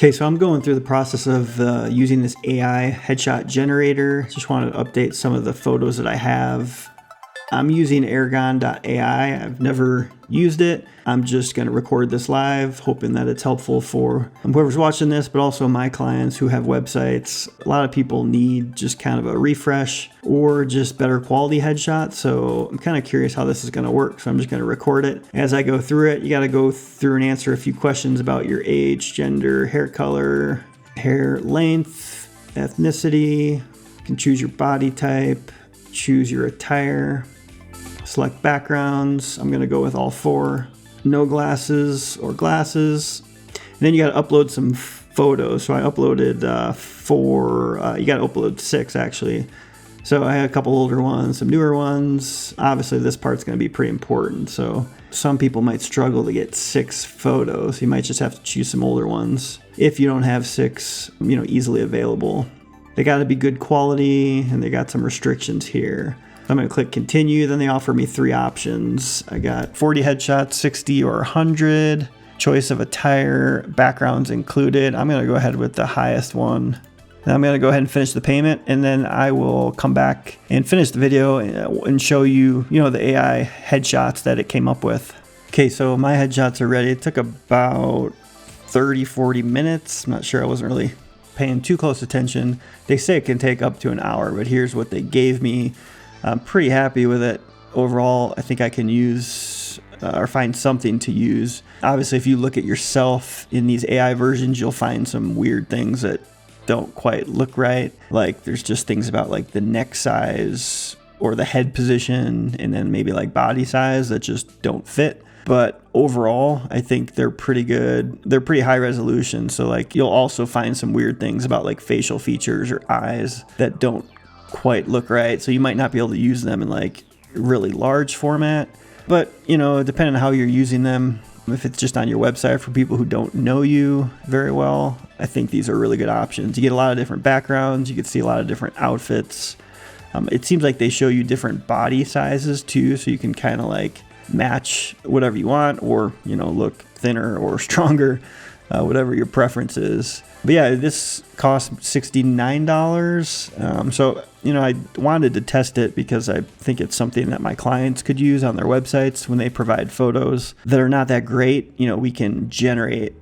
Okay, so I'm going through the process of using this AI headshot generator. Just want to update some of the photos that I have. I'm using Aragon AI. I've never used it. I'm just going to record this live, hoping that it's helpful for whoever's watching this, but also my clients who have websites. A lot of people need just kind of a refresh or just better quality headshots. So I'm kind of curious how this is going to work. So I'm just going to record it. As I go through it, you got to go through and answer a few questions about your age, gender, hair color, hair length, ethnicity. You can choose your body type, choose your attire. Select backgrounds. I'm going to go with all four. No glasses or glasses. And then you got to upload some photos. So I uploaded four. You got to upload 6 actually. So I had a couple older ones, some newer ones. Obviously this part's going to be pretty important. So some people might struggle to get 6 photos. You might just have to choose some older ones if you don't have 6, easily available. They got to be good quality, and they got some restrictions here. I'm going to click continue. Then they offer me 3 options. I got 40 headshots, 60 or 100. Choice of attire, backgrounds included. I'm going to go ahead with the highest one. Then I'm going to go ahead and finish the payment, and then I will come back and finish the video and show you, the AI headshots that it came up with. Okay, so my headshots are ready. It took about 30-40 minutes. I'm not sure. I wasn't really paying too close attention. They say it can take up to an hour, but here's what they gave me. I'm pretty happy with it. Overall, I think I can use or find something to use. Obviously, if you look at yourself in these AI versions, you'll find some weird things that don't quite look right. Like there's just things about like the neck size or the head position, and then maybe like body size that just don't fit. But overall, I think they're pretty good. They're pretty high resolution. So like you'll also find some weird things about like facial features or eyes that don't quite look right. So you might not be able to use them in like really large format. But, depending on how you're using them, if it's just on your website for people who don't know you very well, I think these are really good options. You get a lot of different backgrounds. You can see a lot of different outfits. It seems like they show you different body sizes too. So you can kind of like match whatever you want, or, look thinner or stronger, whatever your preference is. But yeah, this cost $69. So, I wanted to test it because I think it's something that my clients could use on their websites when they provide photos that are not that great. We can generate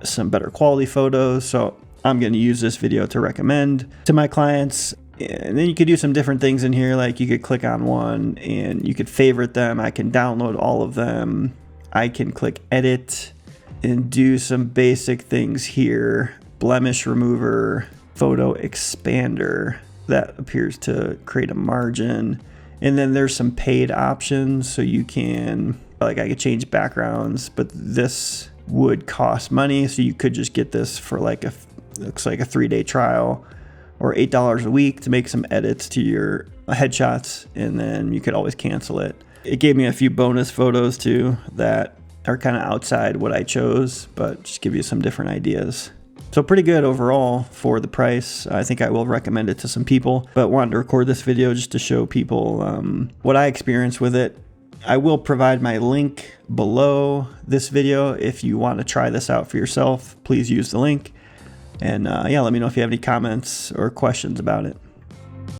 some better quality photos. So I'm going to use this video to recommend to my clients. And then you could do some different things in here. Like you could click on one and you could favorite them. I can download all of them. I can click edit and do some basic things here. Blemish remover, photo expander. That appears to create a margin. And then there's some paid options. So you can, I could change backgrounds, but this would cost money. So you could just get this for looks like a 3-day trial or $8 a week to make some edits to your headshots. And then you could always cancel it. It gave me a few bonus photos too that are kind of outside what I chose, but just give you some different ideas. So pretty good overall for the price. I think I will recommend it to some people, but wanted to record this video just to show people what I experienced with it. I will provide my link below this video. If you want to try this out for yourself, please use the link. And let me know if you have any comments or questions about it.